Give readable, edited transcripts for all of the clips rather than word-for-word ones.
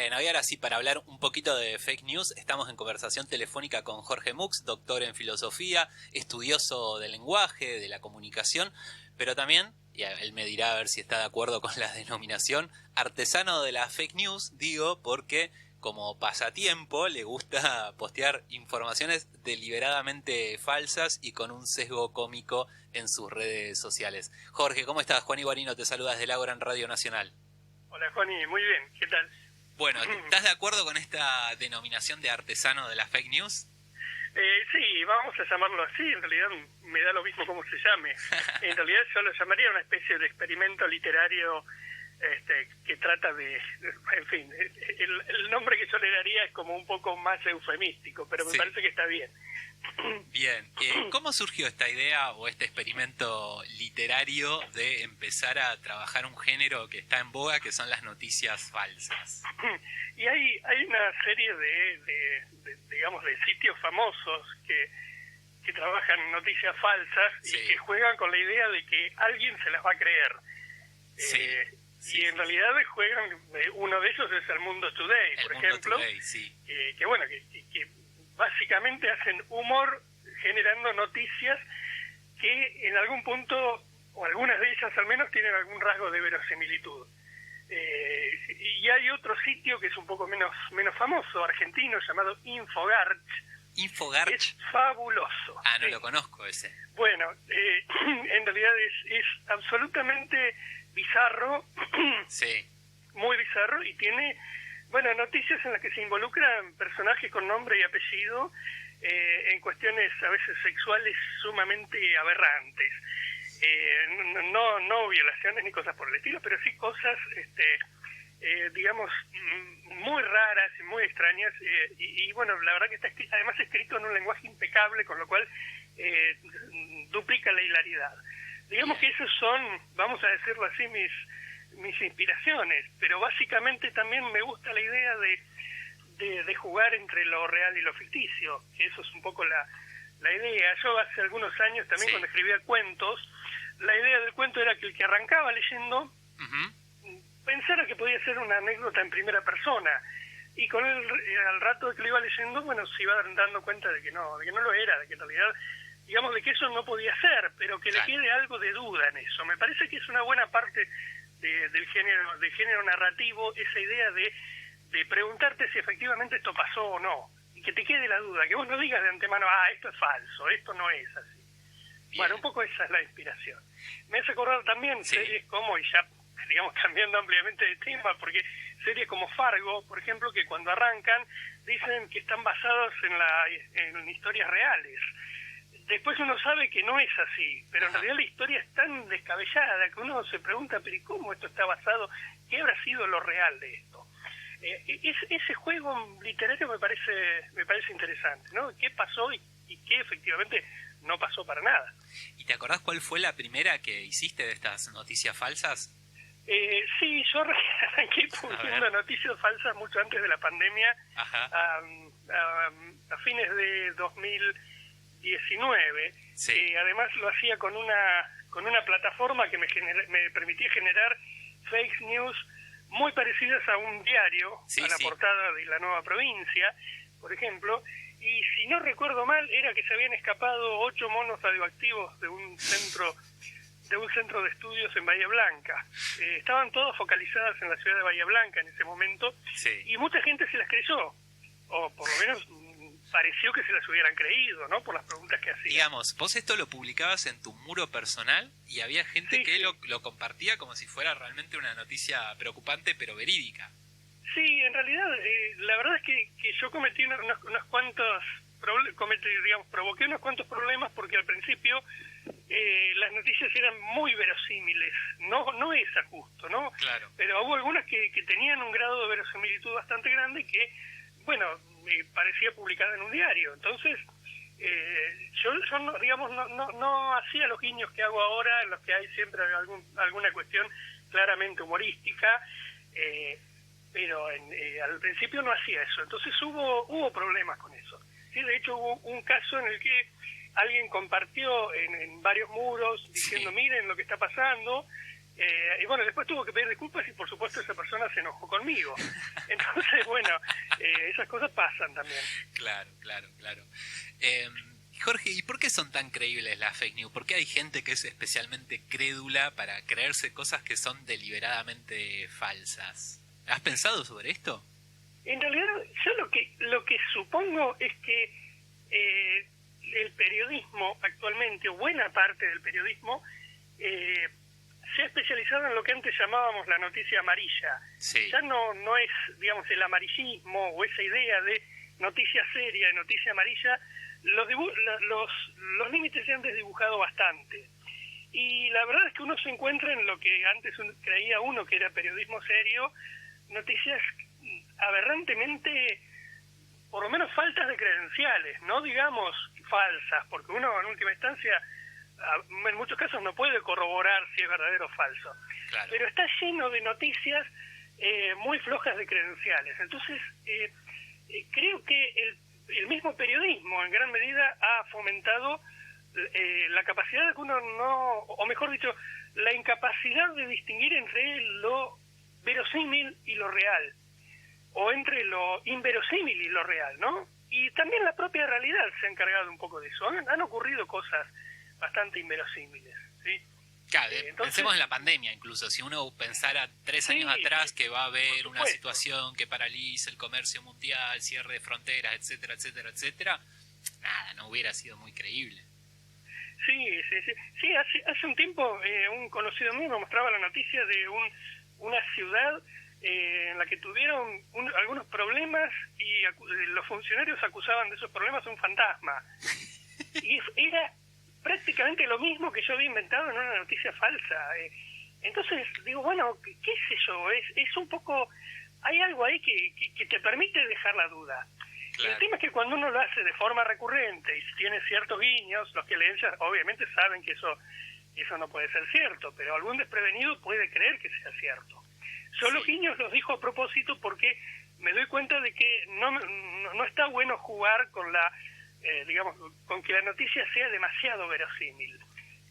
Bueno, y ahora sí, para hablar un poquito de fake news, estamos en conversación telefónica con Jorge Mux, doctor en filosofía, estudioso del lenguaje, de la comunicación, pero también, y él me dirá a ver si está de acuerdo con la denominación, artesano de la fake news, digo, porque como pasatiempo le gusta postear informaciones deliberadamente falsas y con un sesgo cómico en sus redes sociales. Jorge, ¿cómo estás? Juan Iguarino te saluda desde Ágora en Radio Nacional. Hola, Juani, muy bien, ¿qué tal? Bueno, ¿estás de acuerdo con esta denominación de artesano de la fake news? Sí, vamos a llamarlo así, en realidad me da lo mismo cómo se llame. En realidad yo lo llamaría una especie de experimento literario que trata de, en fin, el nombre que yo le daría es como un poco más eufemístico, pero me parece que está bien. Bien, ¿cómo surgió esta idea o este experimento literario de empezar a trabajar un género que está en boga, que son las noticias falsas? Y hay una serie digamos, de sitios famosos que trabajan noticias falsas y que juegan con la idea de que alguien se las va a creer. Y en realidad juegan, uno de ellos es El Mundo Today, por ejemplo, que bueno, que básicamente hacen humor generando noticias que en algún punto, o algunas de ellas al menos, tienen algún rasgo de verosimilitud. Y hay otro sitio que es un poco menos famoso, argentino, llamado Infogarch. ¿Infogarch? Es fabuloso. Ah, no lo conozco ese. Bueno, en realidad es absolutamente bizarro, muy bizarro, y tiene, bueno, noticias en las que se involucran personajes con nombre y apellido en cuestiones a veces sexuales sumamente aberrantes. No violaciones ni cosas por el estilo, pero sí cosas, digamos, muy raras y muy extrañas, y bueno, la verdad que está además escrito en un lenguaje impecable, con lo cual duplica la hilaridad. Digamos que esos son, vamos a decirlo así, mis inspiraciones, pero básicamente también me gusta la idea de jugar entre lo real y lo ficticio, que eso es un poco la idea. Yo hace algunos años también, cuando escribía cuentos, la idea del cuento era que el que arrancaba leyendo pensara que podía ser una anécdota en primera persona, y con al rato de que lo iba leyendo, bueno, se iba dando cuenta de que no lo era, de que en realidad, digamos, de que eso no podía ser, pero que le quede algo de duda en eso. Me parece que es una buena parte del género narrativo, esa idea de preguntarte si efectivamente esto pasó o no, y que te quede la duda, que vos no digas de antemano, esto es falso, esto no es así. Bien. Bueno, un poco esa es la inspiración. Me hace acordar también series como, y ya, digamos, cambiando ampliamente de tema, porque series como Fargo, por ejemplo, que cuando arrancan dicen que están basados en historias reales. Después uno sabe que no es así, pero en realidad la historia es tan descabellada que uno se pregunta, pero ¿y cómo esto está basado? ¿Qué habrá sido lo real de esto? Ese juego literario me parece interesante, ¿no? ¿Qué pasó y qué efectivamente no pasó para nada? ¿Y te acordás cuál fue la primera que hiciste de estas noticias falsas? Sí, yo arranqué publicando noticias falsas mucho antes de la pandemia, a fines de 2019. Además lo hacía con una plataforma que me permitía generar fake news muy parecidas a un diario, a la portada de La Nueva Provincia, por ejemplo, y si no recuerdo mal, era que se habían escapado 8 monos radioactivos de un centro de estudios en Bahía Blanca. Estaban todos focalizadas en la ciudad de Bahía Blanca en ese momento, y mucha gente se las creyó, o por lo menos pareció que se las hubieran creído, ¿no? Por las preguntas que hacían. Digamos, vos esto lo publicabas en tu muro personal y había gente que lo compartía como si fuera realmente una noticia preocupante pero verídica. Sí, en realidad, la verdad es que yo cometí unos cuantos provoqué unos cuantos problemas, porque al principio las noticias eran muy verosímiles, no esa justo, ¿no? Claro. Pero hubo algunas que tenían un grado de verosimilitud bastante grande que, bueno, parecía publicada en un diario. Entonces, yo no, digamos, no hacía los guiños que hago ahora, en los que hay siempre alguna cuestión claramente humorística, pero al principio no hacía eso. Entonces hubo problemas con eso. Sí, de hecho hubo un caso en el que alguien compartió en varios muros diciendo, miren lo que está pasando, y bueno, después tuvo que pedir disculpas y por supuesto esa persona se enojó conmigo. Entonces, esas cosas pasan también. Claro. Jorge, ¿y por qué son tan creíbles las fake news? ¿Por qué hay gente que es especialmente crédula para creerse cosas que son deliberadamente falsas? ¿Has pensado sobre esto? En realidad, yo lo que supongo es que el periodismo actualmente, o buena parte del periodismo, se ha especializado en lo que antes llamábamos la noticia amarilla. Sí. Ya no es, digamos, el amarillismo o esa idea de noticia seria y noticia amarilla. Los límites se han desdibujado bastante. Y la verdad es que uno se encuentra en lo que antes creía uno que era periodismo serio, noticias aberrantemente, por lo menos faltas de credenciales, no digamos falsas, porque uno en última instancia en muchos casos no puede corroborar si es verdadero o falso. Claro. Pero está lleno de noticias muy flojas de credenciales. Entonces, creo que el mismo periodismo en gran medida ha fomentado la capacidad de que uno no, o mejor dicho, la incapacidad de distinguir entre lo verosímil y lo real, o entre lo inverosímil y lo real, ¿no? Y también la propia realidad se ha encargado un poco de eso. Han ocurrido cosas bastante inverosímiles, ¿sí? Claro, Entonces, pensemos en la pandemia incluso. Si uno pensara 3 años atrás que va a haber una situación que paralice el comercio mundial, cierre de fronteras, etcétera, etcétera, etcétera, nada, no hubiera sido muy creíble. Sí, hace un tiempo un conocido mío me mostraba la noticia de una ciudad en la que tuvieron algunos problemas y los funcionarios acusaban de esos problemas a un fantasma. Y era prácticamente lo mismo que yo había inventado en una noticia falsa. Entonces digo, bueno, ¿qué es eso? Es un poco, hay algo ahí que te permite dejar la duda. Claro. El tema es que cuando uno lo hace de forma recurrente y tiene ciertos guiños, los que leen obviamente saben que eso no puede ser cierto, pero algún desprevenido puede creer que sea cierto. Yo los guiños los dijo a propósito porque me doy cuenta de que no está bueno jugar con con que la noticia sea demasiado verosímil,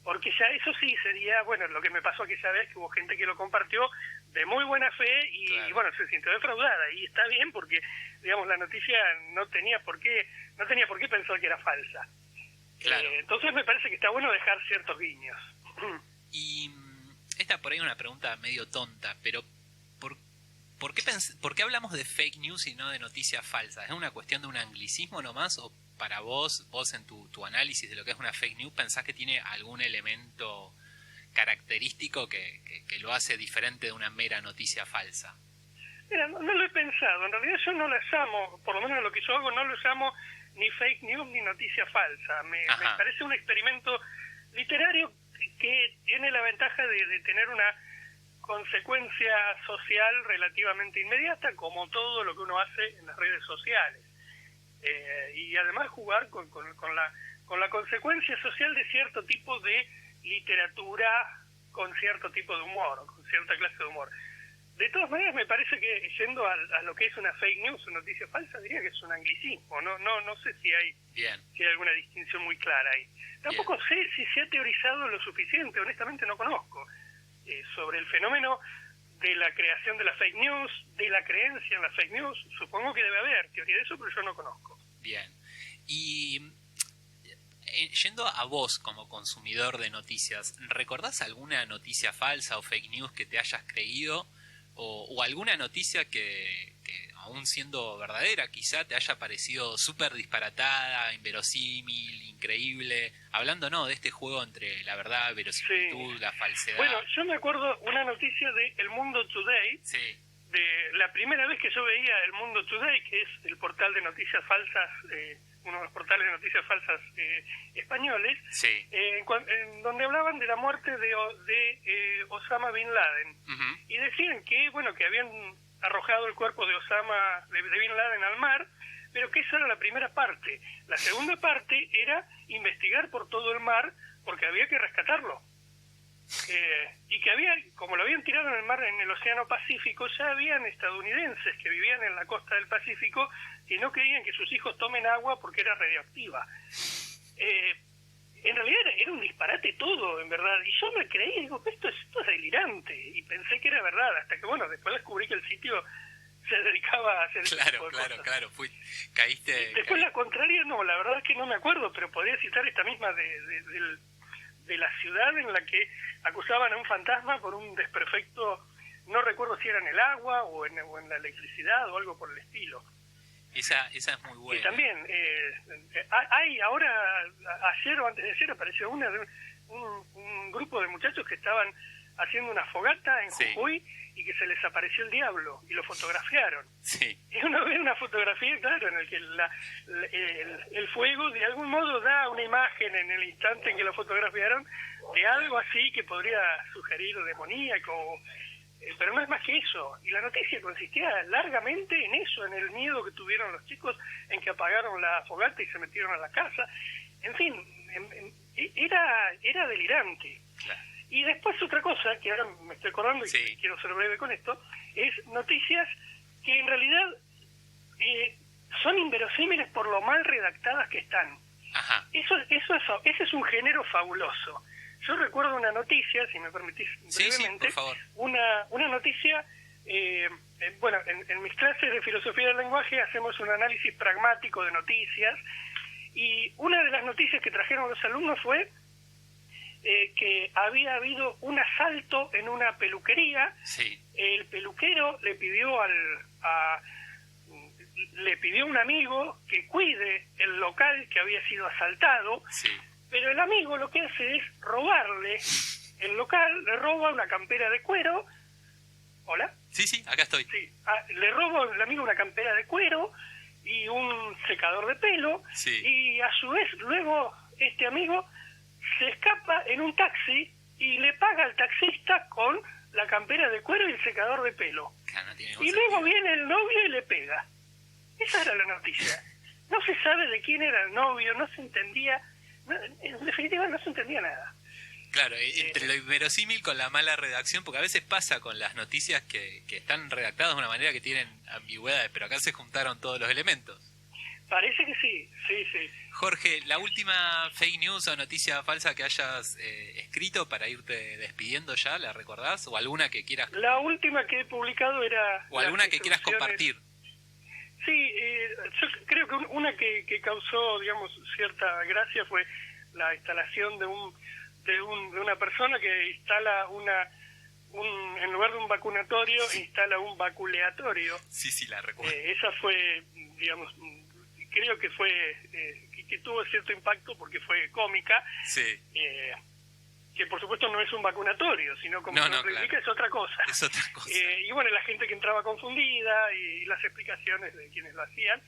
porque ya eso sí sería, bueno, lo que me pasó aquella vez, que hubo gente que lo compartió de muy buena fe y, claro, y bueno, se sintió defraudada, y está bien porque, digamos, la noticia no tenía por qué pensar que era falsa. Claro. Entonces me parece que está bueno dejar ciertos guiños. Y esta por ahí es una pregunta medio tonta, pero ¿por qué hablamos de fake news y no de noticias falsas? ¿Es una cuestión de un anglicismo nomás? ¿O para vos en tu análisis de lo que es una fake news, pensás que tiene algún elemento característico que lo hace diferente de una mera noticia falsa? Mira, no lo he pensado. En realidad yo no las llamo, por lo menos lo que yo hago, no lo llamo ni fake news ni noticia falsa. Me parece un experimento literario que tiene la ventaja de tener una consecuencia social relativamente inmediata, como todo lo que uno hace en las redes sociales. Y además jugar con la consecuencia social de cierto tipo de literatura con cierto tipo de humor, o con cierta clase de humor. De todas maneras, me parece que yendo a lo que es una fake news, una noticia falsa, diría que es un anglicismo. No sé si hay alguna distinción muy clara ahí. Tampoco sé si se ha teorizado lo suficiente, honestamente no conozco, sobre el fenómeno de la creación de la fake news, de la creencia en la fake news. Supongo que debe haber teoría de eso, pero yo no conozco. Bien. Y yendo a vos como consumidor de noticias, ¿recordás alguna noticia falsa o fake news que te hayas creído? O alguna noticia que aún siendo verdadera quizá te haya parecido súper disparatada, inverosímil, increíble, hablando de este juego entre la verdad, verosimilitud, la falsedad. Bueno, yo me acuerdo una noticia de El Mundo Today, de la primera vez que yo veía El Mundo Today, que es el portal de noticias falsas, uno de los portales de noticias falsas españoles, en donde hablaban de la muerte de Osama Bin Laden. Y decían que, bueno, que habían arrojado el cuerpo de Bin Laden al mar, pero que esa era la primera parte. La segunda parte era investigar por todo el mar, porque había que rescatarlo. Y que como lo habían tirado en el mar, en el Océano Pacífico, ya habían estadounidenses que vivían en la costa del Pacífico que no querían que sus hijos tomen agua porque era radioactiva. En realidad era un disparate todo, en verdad, y yo me creí, digo, esto es delirante, y pensé que era verdad, hasta que, bueno, después descubrí que el sitio se dedicaba a hacer ese tipo de Claro, cosas. caíste... Después la contraria no, la verdad es que no me acuerdo, pero podría citar esta misma de la ciudad en la que acusaban a un fantasma por un desperfecto, no recuerdo si era en el agua o en la electricidad o algo por el estilo. Esa es muy buena. Y también, hay ahora, ayer o antes de ayer, apareció un grupo de muchachos que estaban haciendo una fogata en Sí. Jujuy y que se les apareció el diablo y lo fotografiaron. Sí, Y uno ve una fotografía, claro, en el que el fuego de algún modo da una imagen en el instante en que lo fotografiaron de algo así que podría sugerir demoníaco, pero no es más que eso. Y la noticia consistía largamente en eso, en el miedo que tuvieron los chicos, en que apagaron la fogata y se metieron a la casa. En fin, era delirante. claro. Y después otra cosa, que ahora me estoy acordando y Sí. quiero ser breve con esto, es noticias que en realidad son inverosímiles por lo mal redactadas que están. Ajá, Ese es un género fabuloso. Yo recuerdo una noticia, si me permitís sí, brevemente, por favor. una noticia, bueno, en mis clases de filosofía del lenguaje hacemos un análisis pragmático de noticias, y una de las noticias que trajeron los alumnos fue que había habido un asalto en una peluquería. Sí, El peluquero le pidió a un amigo que cuide el local que había sido asaltado, sí. pero el amigo lo que hace es robarle el local, le roba una campera de cuero. ¿Hola? Sí, acá estoy. Sí. Le roba el amigo una campera de cuero y un secador de pelo, Sí. y a su vez luego este amigo se escapa en un taxi y le paga al taxista con la campera de cuero y el secador de pelo. Claro, no tiene ningún Y luego sentido. viene el novio y le pega. Esa era la noticia. No se sabe de quién era el novio, no se entendía, en definitiva no se entendía nada. Claro, entre lo inverosímil con la mala redacción, porque a veces pasa con las noticias que están redactadas de una manera que tienen ambigüedades, pero acá se juntaron todos los elementos. Parece que sí, sí. Jorge, la última fake news o noticia falsa que hayas escrito para irte despidiendo ya, ¿la recordás? ¿O alguna que quieras, La última que he publicado era... o alguna las que quieras instrucciones. compartir? Sí, yo creo que una que causó, digamos, cierta gracia fue la instalación de una persona que instala en lugar de un vacunatorio, instala un vaculeatorio. Sí, la recuerdo. Esa fue, digamos, creo que fue, que tuvo cierto impacto porque fue cómica, Sí, que por supuesto no es un vacunatorio, sino como No, lo claro. explica es otra cosa. es otra cosa. Y bueno, la gente que entraba confundida y las explicaciones de quienes lo hacían.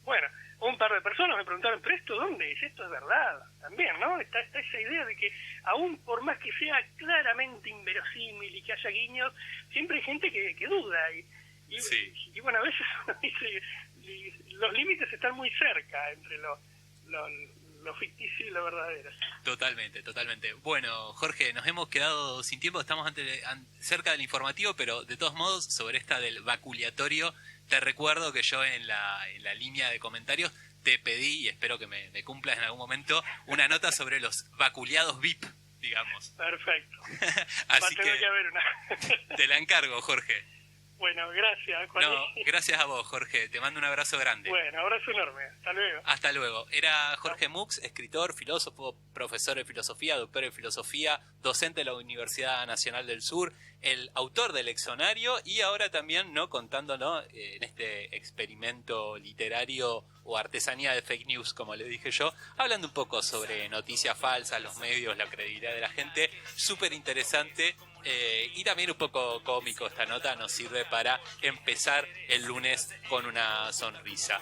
Bueno, un par de personas me preguntaron, ¿pero esto dónde es? Esto es verdad también, ¿no? Está esa idea de que aún por más que sea claramente inverosímil y que haya guiños, siempre hay gente que duda. Sí. Y bueno, a veces uno dice, los límites están muy cerca entre lo ficticio y lo verdadero. Totalmente. Bueno, Jorge, nos hemos quedado sin tiempo, estamos cerca del informativo, pero de todos modos, sobre esta del vaculeatorio, te recuerdo que yo en la línea de comentarios te pedí, y espero que me cumplas en algún momento, una nota sobre los vaculeados VIP, digamos. Perfecto. Así Va a tener que haber una. te la encargo, Jorge. Bueno, gracias, Juan. No, gracias a vos, Jorge. Te mando un abrazo grande. Bueno, abrazo enorme. Hasta luego. Hasta luego. Era Jorge Mux, escritor, filósofo, profesor de filosofía, doctor en filosofía, docente de la Universidad Nacional del Sur, el autor del Lexonario y ahora también contándonos en este experimento literario o artesanía de fake news, como le dije yo, hablando un poco sobre noticias falsas, los medios, la credibilidad de la gente. Súper interesante. Y también un poco cómico esta nota, nos sirve para empezar el lunes con una sonrisa.